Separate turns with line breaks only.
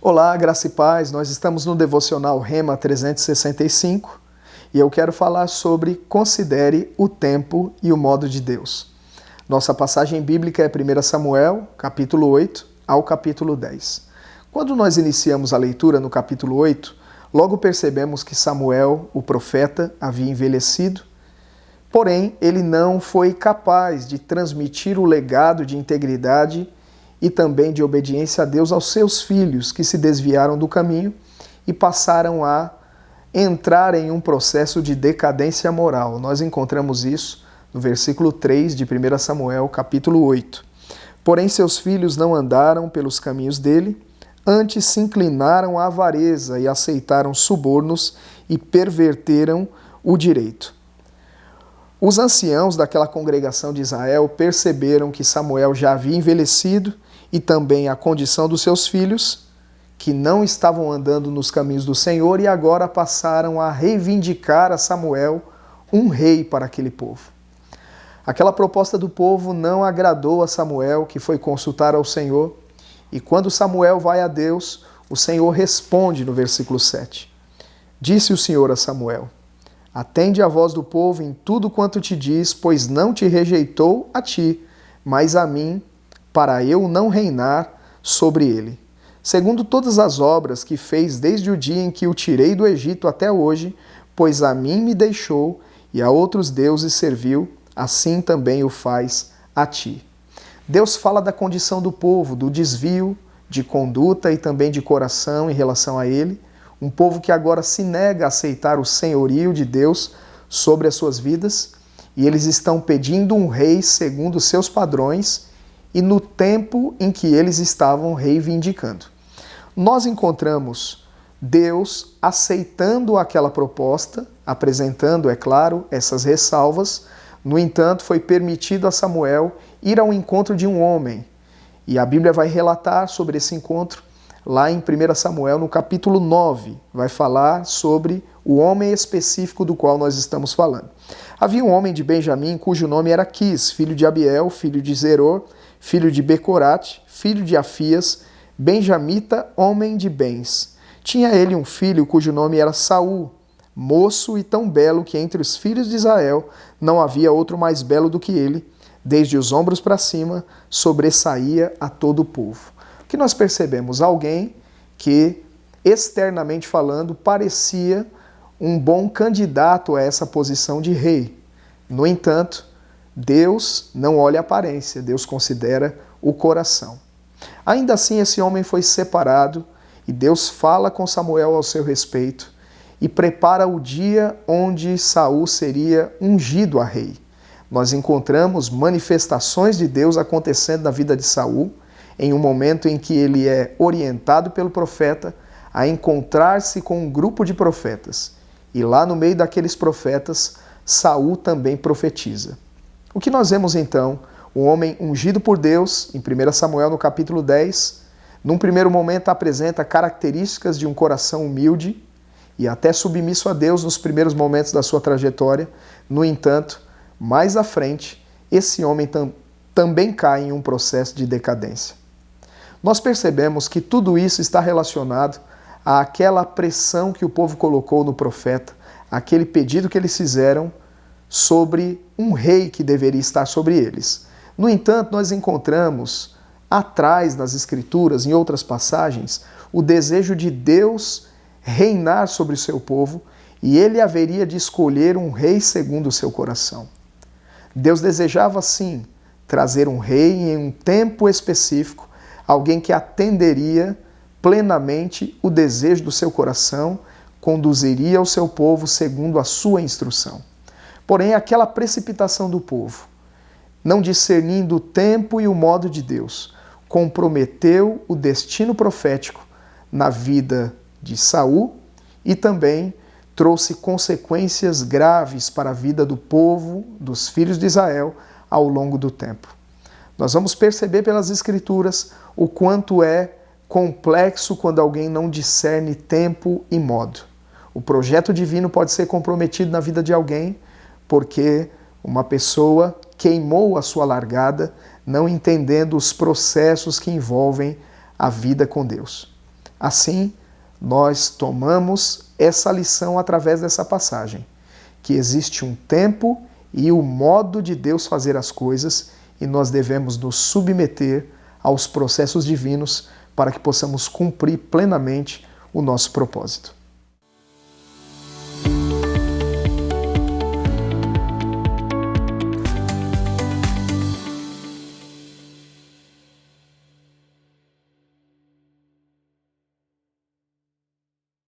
Olá, graça e paz. Nós estamos no Devocional Rema 365 e eu quero falar sobre considere o tempo e o modo de Deus. Nossa passagem bíblica é 1 Samuel, capítulo 8 ao capítulo 10. Quando nós iniciamos a leitura no capítulo 8, logo percebemos que Samuel, o profeta, havia envelhecido, porém ele não foi capaz de transmitir o legado de integridade e também de obediência a Deus aos seus filhos, que se desviaram do caminho e passaram a entrar em um processo de decadência moral. Nós encontramos isso no versículo 3 de 1 Samuel, capítulo 8. Porém, seus filhos não andaram pelos caminhos dele, antes se inclinaram à avareza e aceitaram subornos e perverteram o direito. Os anciãos daquela congregação de Israel perceberam que Samuel já havia envelhecido e também a condição dos seus filhos, que não estavam andando nos caminhos do Senhor e agora passaram a reivindicar a Samuel um rei para aquele povo. Aquela proposta do povo não agradou a Samuel, que foi consultar ao Senhor, e quando Samuel vai a Deus, o Senhor responde no versículo 7. Disse o Senhor a Samuel: atende a voz do povo em tudo quanto te diz, pois não te rejeitou a ti, mas a mim, para eu não reinar sobre ele. Segundo todas as obras que fez desde o dia em que o tirei do Egito até hoje, pois a mim me deixou e a outros deuses serviu, assim também o faz a ti. Deus fala da condição do povo, do desvio de conduta e também de coração em relação a ele, um povo que agora se nega a aceitar o senhorio de Deus sobre as suas vidas, e eles estão pedindo um rei segundo os seus padrões e no tempo em que eles estavam reivindicando. Nós encontramos Deus aceitando aquela proposta, apresentando, é claro, essas ressalvas. No entanto, foi permitido a Samuel ir ao encontro de um homem, e a Bíblia vai relatar sobre esse encontro lá em 1 Samuel, no capítulo 9, vai falar sobre o homem específico do qual nós estamos falando. Havia um homem de Benjamim, cujo nome era Quis, filho de Abiel, filho de Zeror, filho de Becorate, filho de Afias, benjamita, homem de bens. Tinha ele um filho cujo nome era Saul, moço e tão belo que entre os filhos de Israel não havia outro mais belo do que ele, desde os ombros para cima, sobressaía a todo o povo. O que nós percebemos? Alguém que, externamente falando, parecia um bom candidato a essa posição de rei. No entanto, Deus não olha a aparência, Deus considera o coração. Ainda assim, esse homem foi separado e Deus fala com Samuel ao seu respeito e prepara o dia onde Saul seria ungido a rei. Nós encontramos manifestações de Deus acontecendo na vida de Saul, em um momento em que ele é orientado pelo profeta a encontrar-se com um grupo de profetas. E lá no meio daqueles profetas, Saul também profetiza. O que nós vemos então? Um homem ungido por Deus, em 1 Samuel no capítulo 10, num primeiro momento apresenta características de um coração humilde e até submisso a Deus nos primeiros momentos da sua trajetória. No entanto, mais à frente, esse homem também cai em um processo de decadência. Nós percebemos que tudo isso está relacionado àquela pressão que o povo colocou no profeta, aquele pedido que eles fizeram sobre um rei que deveria estar sobre eles. No entanto, nós encontramos atrás nas Escrituras, em outras passagens, o desejo de Deus reinar sobre o seu povo e ele haveria de escolher um rei segundo o seu coração. Deus desejava, sim, trazer um rei em um tempo específico, alguém que atenderia plenamente o desejo do seu coração, conduziria o seu povo segundo a sua instrução. Porém, aquela precipitação do povo, não discernindo o tempo e o modo de Deus, comprometeu o destino profético na vida de Saul e também trouxe consequências graves para a vida do povo, dos filhos de Israel, ao longo do tempo. Nós vamos perceber pelas Escrituras o quanto é complexo quando alguém não discerne tempo e modo. O projeto divino pode ser comprometido na vida de alguém porque uma pessoa queimou a sua largada, não entendendo os processos que envolvem a vida com Deus. Assim, nós tomamos essa lição através dessa passagem, que existe um tempo e o modo de Deus fazer as coisas e nós devemos nos submeter aos processos divinos para que possamos cumprir plenamente o nosso propósito.